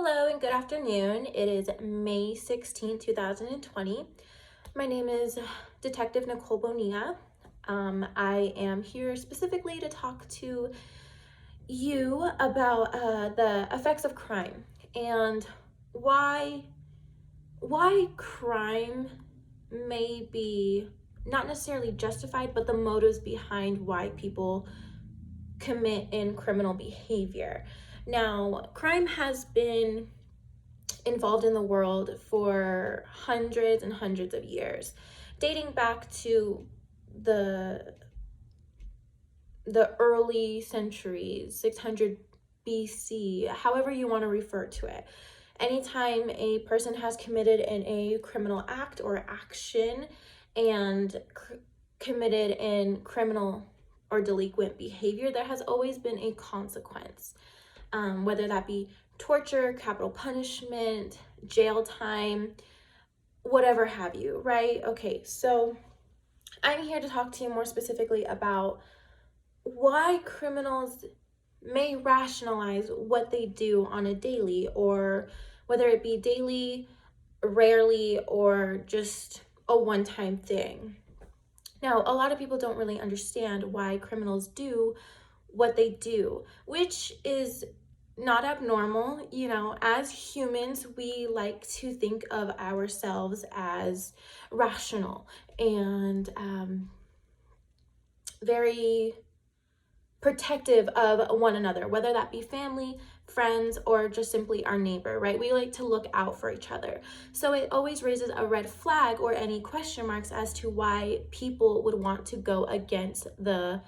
Hello and good afternoon. It is May 16, 2020. My name is Detective Nicole Bonilla. I am here specifically to talk to you about the effects of crime and why crime may be not necessarily justified, but the motives behind why people commit in criminal behavior. Now, crime has been involved in the world for hundreds and hundreds of years, dating back to the early centuries, 600 BC, however you want to refer to it. Anytime a person has committed in a criminal act or action and committed in criminal or delinquent behavior, there has always been a consequence, whether that be torture, capital punishment, jail time, whatever have you, right? Okay, so I'm here to talk to you more specifically about why criminals may rationalize what they do on a daily, or whether it be daily, rarely, or just a one-time thing. Now, a lot of people don't really understand why criminals do what they do, which is not abnormal. You know, as humans, we like to think of ourselves as rational and very protective of one another, whether that be family, friends, or just simply our neighbor, right? We like to look out for each other. So it always raises a red flag or any question marks as to why people would want to go against the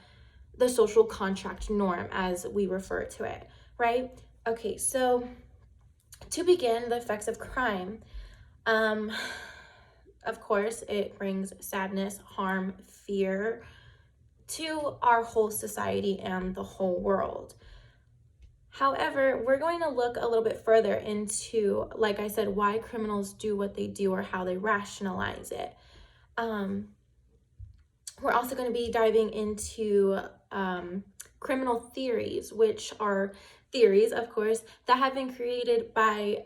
social contract norm, as we refer to it, right? Okay, so to begin, the effects of crime. Of course, it brings sadness, harm, fear to our whole society and the whole world. However, we're going to look a little bit further into, like I said, why criminals do what they do or how they rationalize it. We're also going to be diving into criminal theories, which are theories, of course, that have been created by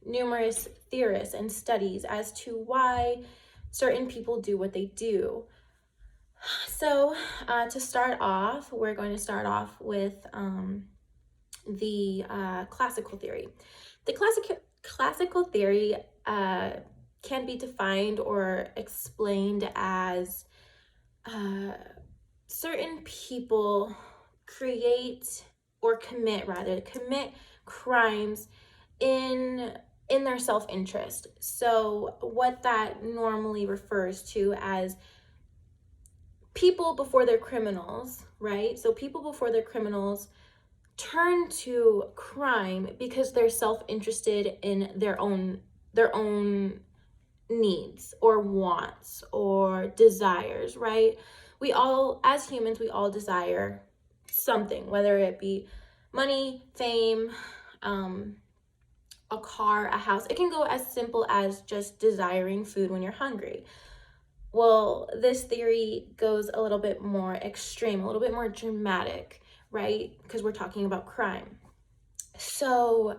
numerous theorists and studies as to why certain people do what they do. So to start off, we're going to start off with the classical theory. The classical theory can be defined or explained as certain people commit crimes in their self-interest. So what that normally refers to as people before they're criminals, right? So people before they're criminals turn to crime because they're self-interested in their own needs or wants or desires, right? We all, as humans, we all desire something, whether it be money, fame, a car, a house. It can go as simple as just desiring food when you're hungry. Well, this theory goes a little bit more extreme, a little bit more dramatic, right? Because we're talking about crime. So,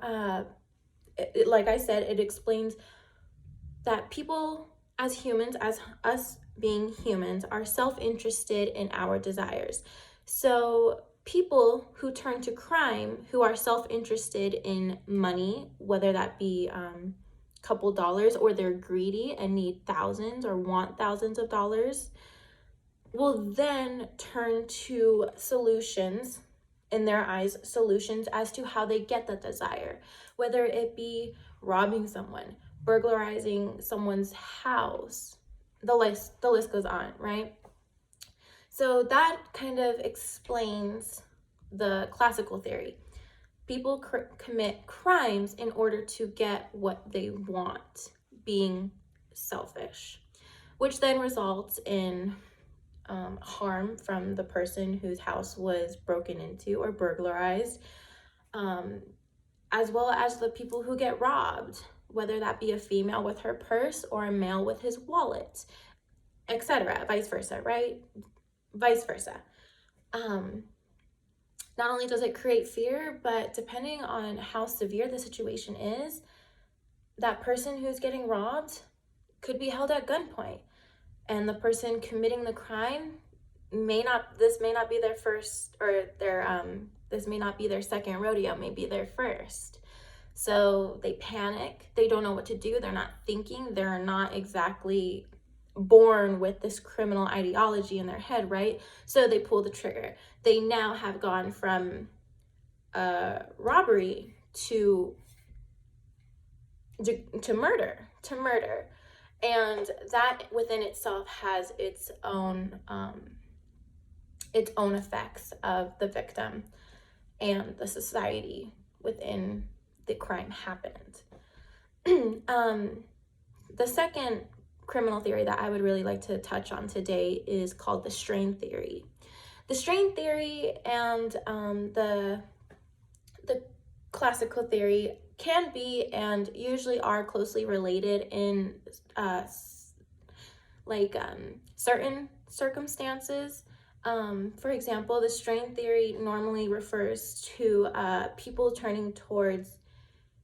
like I said, it explains that people as humans, as us being humans, are self-interested in our desires. So people who turn to crime, who are self-interested in money, whether that be couple dollars, or they're greedy and need thousands or want thousands of dollars, will then turn to solutions, in their eyes, solutions as to how they get that desire, whether it be robbing someone, burglarizing someone's house, the list goes on, right? So that kind of explains the classical theory. People commit crimes in order to get what they want, being selfish, which then results in harm from the person whose house was broken into or burglarized, as well as the people who get robbed, whether that be a female with her purse or a male with his wallet, etc., vice versa, right? Vice versa. Not only does it create fear, but depending on how severe the situation is, that person who's getting robbed could be held at gunpoint. And the person committing the crime this may not be their first, or this may not be their second rodeo, maybe their first. So they panic, they don't know what to do, they're not thinking, they're not exactly born with this criminal ideology in their head, right? So they pull the trigger. They now have gone from robbery to murder. And that within itself has its own effects of the victim and the society within the crime happened. The second criminal theory that I would really like to touch on today is called the strain theory. The strain theory and the classical theory can be and usually are closely related in certain circumstances. For example, the strain theory normally refers to people turning towards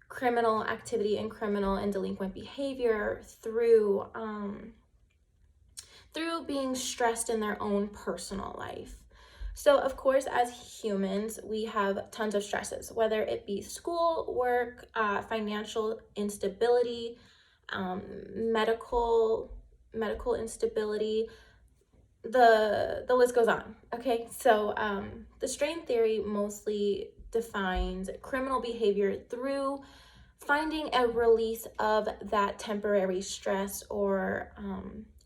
criminal activity and criminal and delinquent behavior through being stressed in their own personal life. So of course, as humans, we have tons of stresses, whether it be school, work, financial instability, medical instability, the list goes on. Okay, so the strain theory mostly defines criminal behavior through finding a release of that temporary stress or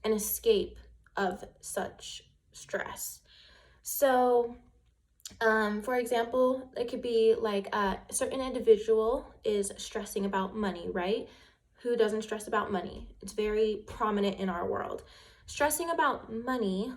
an escape of such stress. So for example, it could be like a certain individual is stressing about money, right? Who doesn't stress about money? It's very prominent in our world. Stressing about money,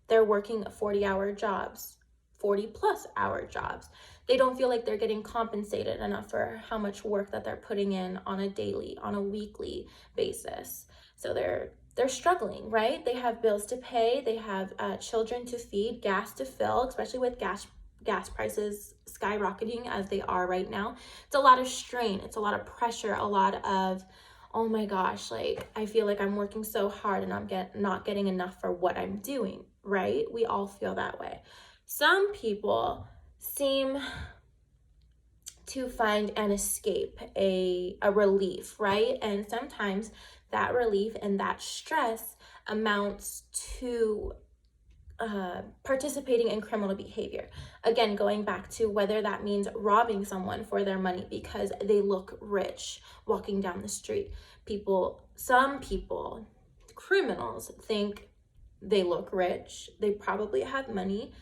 they're working 40-hour jobs, 40-plus-hour jobs. They don't feel like they're getting compensated enough for how much work that they're putting in on a daily, on a weekly basis. So they're struggling, right? They have bills to pay, they have children to feed, gas to fill, especially with gas prices skyrocketing as they are right now. It's a lot of strain, it's a lot of pressure, a lot of, oh my gosh, like I feel like I'm working so hard and I'm not getting enough for what I'm doing, right? We all feel that way. Some people seem to find an escape, a relief, right? And sometimes that relief and that stress amounts to participating in criminal behavior. Again, going back to whether that means robbing someone for their money because they look rich walking down the street. Some people, criminals, think they look rich. They probably have money.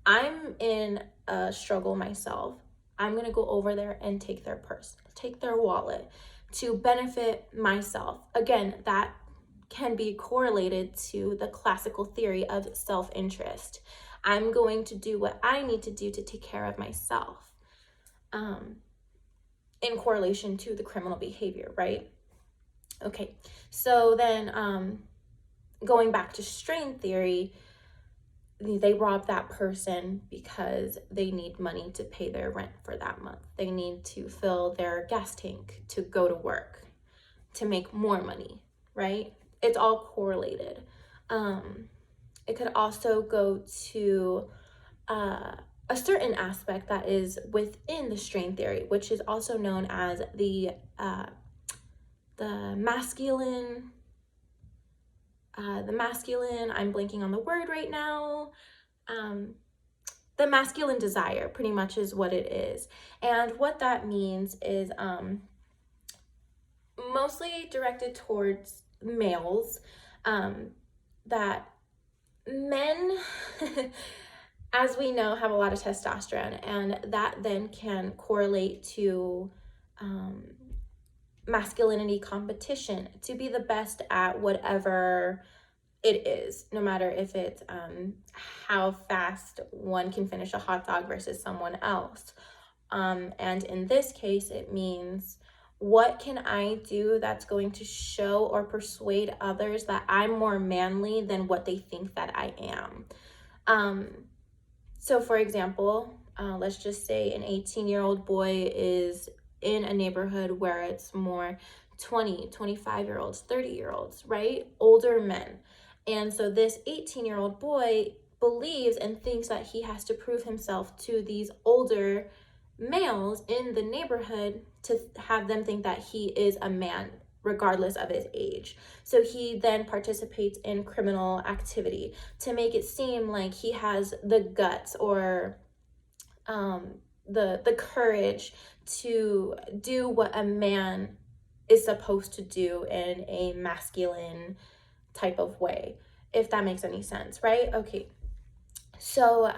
I'm in a struggle myself. I'm going to go over there and take their purse, take their wallet to benefit myself. Again, that can be correlated to the classical theory of self-interest. I'm going to do what I need to do to take care of myself, in correlation to the criminal behavior, right? Okay, so then going back to strain theory, they rob that person because they need money to pay their rent for that month. They need to fill their gas tank to go to work, to make more money, right? It's all correlated. It could also go to a certain aspect that is within the strain theory, which is also known as the masculine, I'm blanking on the word right now. The masculine desire pretty much is what it is. And what that means is mostly directed towards males, that men, as we know, have a lot of testosterone, and that then can correlate to masculinity competition to be the best at whatever it is, no matter if it's how fast one can finish a hot dog versus someone else. And in this case, it means, what can I do that's going to show or persuade others that I'm more manly than what they think that I am? So for example, let's just say an 18-year-old boy is in a neighborhood where it's more 20, 25-year-olds, 30-year-olds, right? Older men. And so this 18-year-old boy believes and thinks that he has to prove himself to these older males in the neighborhood to have them think that he is a man regardless of his age. So he then participates in criminal activity to make it seem like he has the guts or the courage to do what a man is supposed to do in a masculine type of way, if that makes any sense, right? Okay. So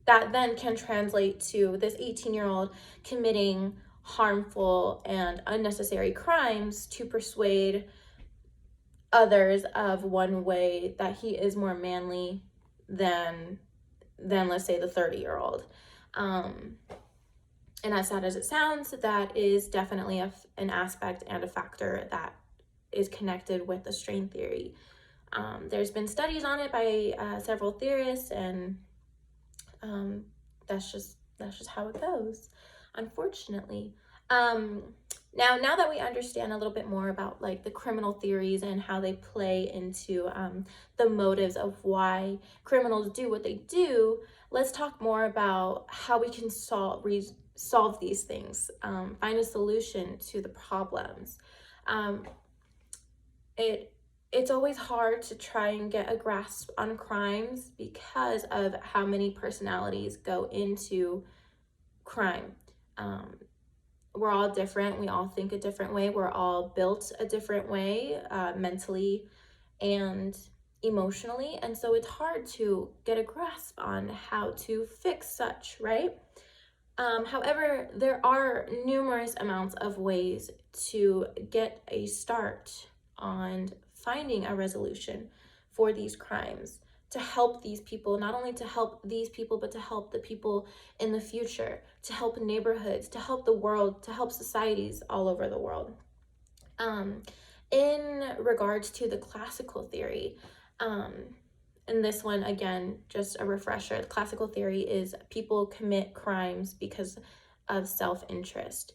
that then can translate to this 18-year-old committing harmful and unnecessary crimes to persuade others of one way that he is more manly than let's say the 30-year-old. And as sad as it sounds, that is definitely an aspect and a factor that is connected with the strain theory. There's been studies on it by several theorists, and that's just how it goes, unfortunately. Now that we understand a little bit more about like the criminal theories and how they play into the motives of why criminals do what they do, let's talk more about how we can solve these things, find a solution to the problems. It's always hard to try and get a grasp on crimes because of how many personalities go into crime. We're all different. We all think a different way. We're all built a different way, mentally and emotionally. And so it's hard to get a grasp on how to fix such, right? However, there are numerous amounts of ways to get a start on finding a resolution for these crimes, to help these people, not only to help these people, but to help the people in the future, to help neighborhoods, to help the world, to help societies all over the world. In regards to the classical theory, and this one, again, just a refresher, the classical theory is people commit crimes because of self-interest.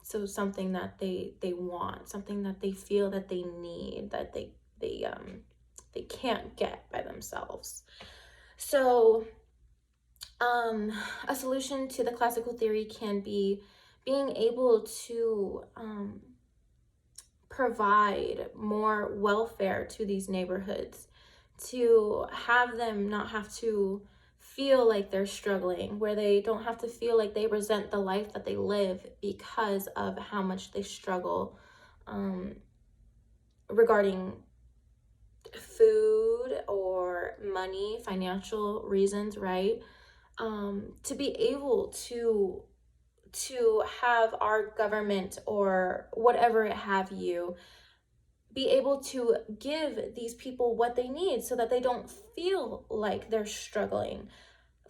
So something that they want, something that they feel that they need, that they can't get by themselves. So a solution to the classical theory can be being able to provide more welfare to these neighborhoods, to have them not have to feel like they're struggling, where they don't have to feel like they resent the life that they live because of how much they struggle regarding food or money, financial reasons, right? To be able to have our government or whatever it have you be able to give these people what they need so that they don't feel like they're struggling.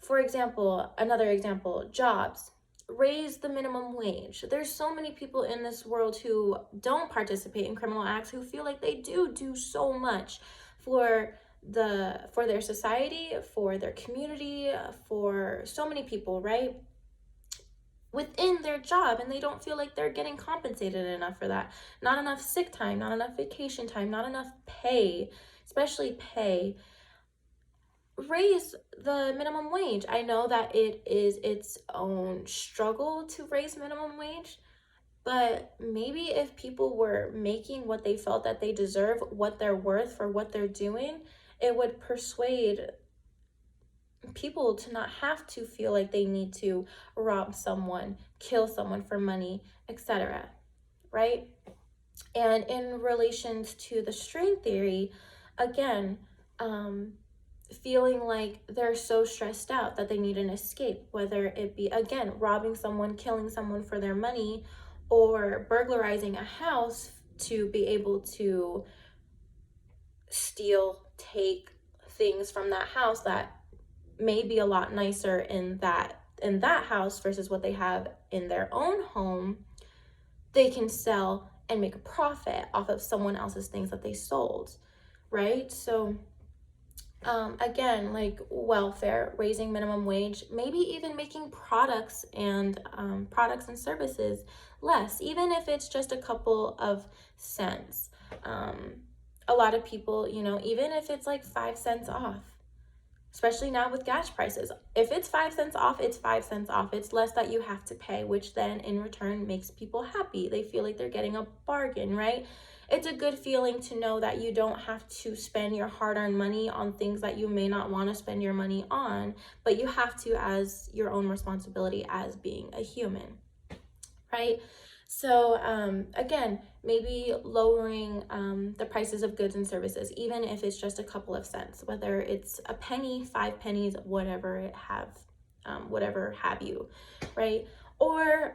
For example, another example, jobs. Raise the minimum wage. There's so many people in this world who don't participate in criminal acts who feel like they do so much for their society, for their community, for so many people, right? Within their job, and they don't feel like they're getting compensated enough for that. Not enough sick time, not enough vacation time, not enough pay, especially pay. Raise the minimum wage. I know that it is its own struggle to raise minimum wage, but maybe if people were making what they felt that they deserve, what they're worth for what they're doing, it would persuade people to not have to feel like they need to rob someone, kill someone for money, etc. Right? And in relations to the strain theory, again, feeling like they're so stressed out that they need an escape, whether it be, again, robbing someone, killing someone for their money, or burglarizing a house to be able to steal, take things from that house that may be a lot nicer in that house versus what they have in their own home. They can sell and make a profit off of someone else's things that they sold, right? So Again, like welfare, raising minimum wage, maybe even making products and services less, even if it's just a couple of cents. A lot of people, even if it's like 5 cents off, especially now with gas prices. If it's 5 cents off, it's 5 cents off. It's less that you have to pay, which then in return makes people happy. They feel like they're getting a bargain, right? It's a good feeling to know that you don't have to spend your hard-earned money on things that you may not want to spend your money on, but you have to as your own responsibility as being a human, right? So again, maybe lowering the prices of goods and services, even if it's just a couple of cents, whether it's a penny, 5 pennies, whatever have you, right? Or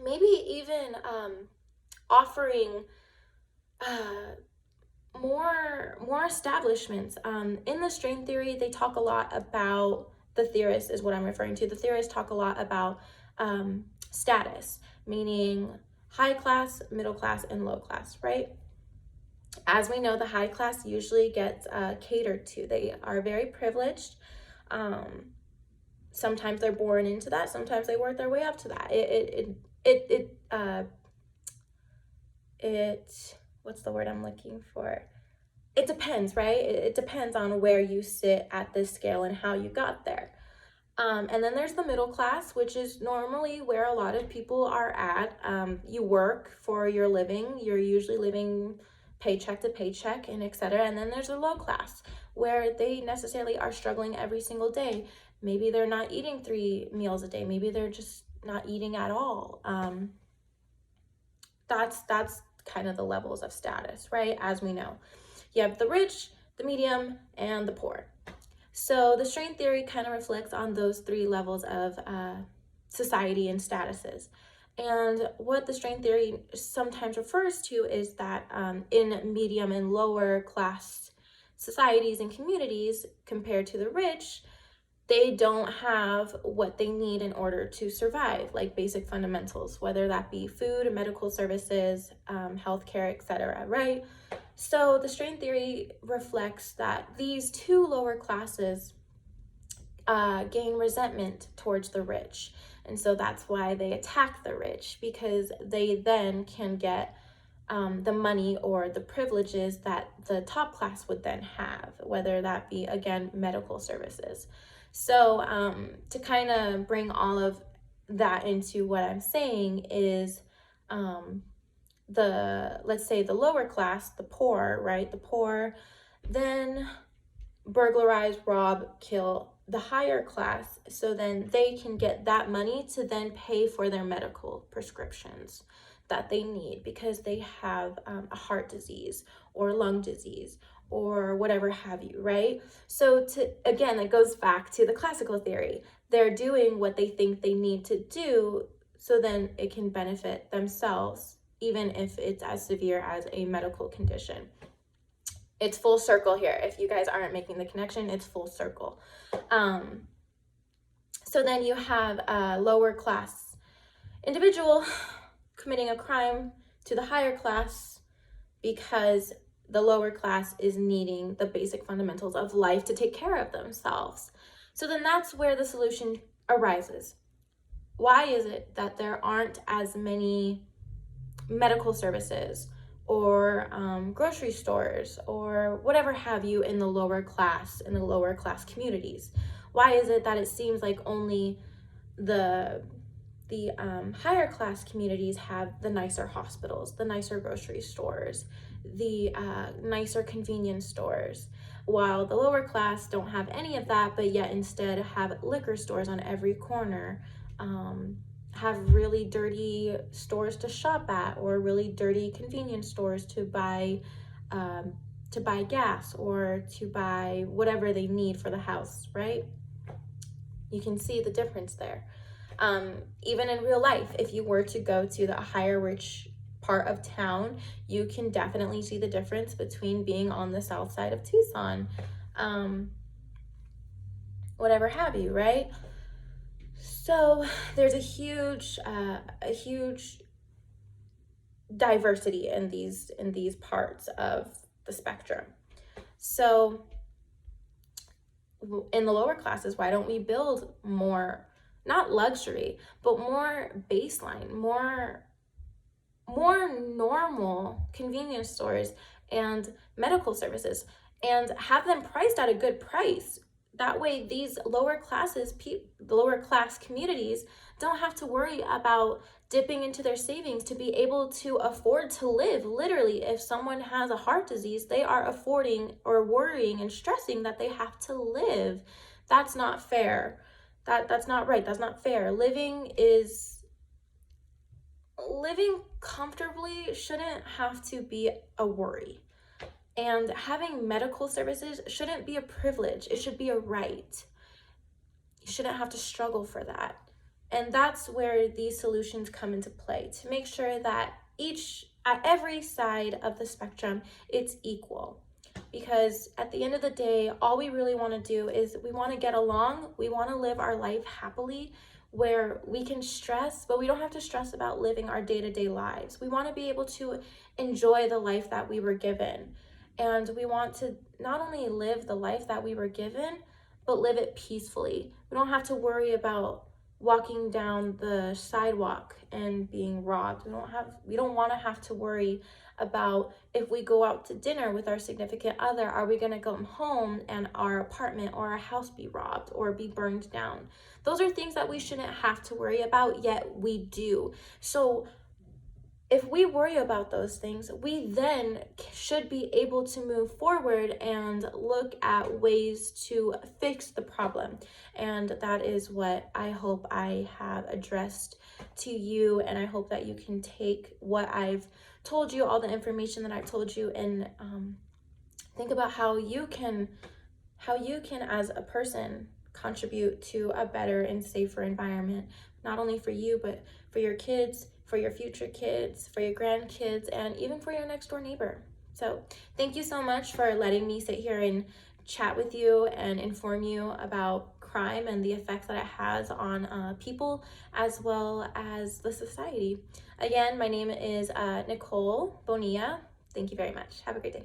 maybe even offering more establishments. In the strain theory, they talk a lot about, the theorists is what I'm referring to. The theorists talk a lot about status, meaning high class, middle class, and low class, right? As we know, the high class usually gets catered to. They are very privileged. Sometimes they're born into that. Sometimes they work their way up to that. What's the word I'm looking for? It depends, right? It depends on where you sit at this scale and how you got there. And then there's the middle class, which is normally where a lot of people are at. You work for your living. You're usually living paycheck to paycheck and etc. And then there's the low class, where they necessarily are struggling every single day. Maybe they're not eating 3 meals a day. Maybe they're just not eating at all. That's kind of the levels of status, right? As we know, you have the rich, the medium, and the poor. So the strain theory kind of reflects on those 3 levels of society and statuses. And what the strain theory sometimes refers to is that in medium and lower class societies and communities, compared to the rich, they don't have what they need in order to survive, like basic fundamentals, whether that be food, medical services, healthcare, etc., right? So the strain theory reflects that these 2 lower classes gain resentment towards the rich. And so that's why they attack the rich, because they then can get the money or the privileges that the top class would then have, whether that be, again, medical services. So to kind of bring all of that into what I'm saying is let's say the lower class, the poor, right? The poor then burglarize, rob, kill the higher class, so then they can get that money to then pay for their medical prescriptions that they need because they have a heart disease or lung disease or whatever have you, right? So again, it goes back to the classical theory. They're doing what they think they need to do so then it can benefit themselves, even if it's as severe as a medical condition. It's full circle here. If you guys aren't making the connection, it's full circle. So then you have a lower class individual committing a crime to the higher class because the lower class is needing the basic fundamentals of life to take care of themselves. So then that's where the solution arises. Why is it that there aren't as many medical services or grocery stores or whatever have you in the lower class communities? Why is it that it seems like only the higher class communities have the nicer hospitals, the nicer grocery stores, the nicer convenience stores, while the lower class don't have any of that, but yet instead have liquor stores on every corner, have really dirty stores to shop at, or really dirty convenience stores to buy gas or to buy whatever they need for the house, right? You can see the difference there. Even in real life, if you were to go to the higher rich part of town, you can definitely see the difference between being on the south side of Tucson, whatever have you, right? So there's a huge diversity in these parts of the spectrum. So in the lower classes, why don't we build more, not luxury, but more baseline, more normal convenience stores and medical services, and have them priced at a good price. That way these lower classes, the lower class communities, don't have to worry about dipping into their savings to be able to afford to live. Literally, if someone has a heart disease, they are affording or worrying and stressing that they have to live. That's not fair. That's not right. That's not fair. Living comfortably shouldn't have to be a worry. And having medical services shouldn't be a privilege. It should be a right. You shouldn't have to struggle for that. And that's where these solutions come into play, to make sure that at every side of the spectrum, it's equal. Because at the end of the day, all we really want to do is we want to get along. We want to live our life happily, where we can stress, but we don't have to stress about living our day-to-day lives. We want to be able to enjoy the life that we were given. And we want to not only live the life that we were given, but live it peacefully. We don't have to worry about walking down the sidewalk and being robbed. We don't want to have to worry about if we go out to dinner with our significant other, are we going to come home and our apartment or our house be robbed or be burned down? Those are things that we shouldn't have to worry about, yet we do. So if we worry about those things, we then should be able to move forward and look at ways to fix the problem. And that is what I hope I have addressed to you. And I hope that you can take what I've told you, all the information that I've told you, and think about how you can, as a person, contribute to a better and safer environment, not only for you, but for your kids, for your future kids, for your grandkids, and even for your next door neighbor. So thank you so much for letting me sit here and chat with you and inform you about crime and the effects that it has on people as well as the society. Again, my name is Nicole Bonilla. Thank you very much. Have a great day.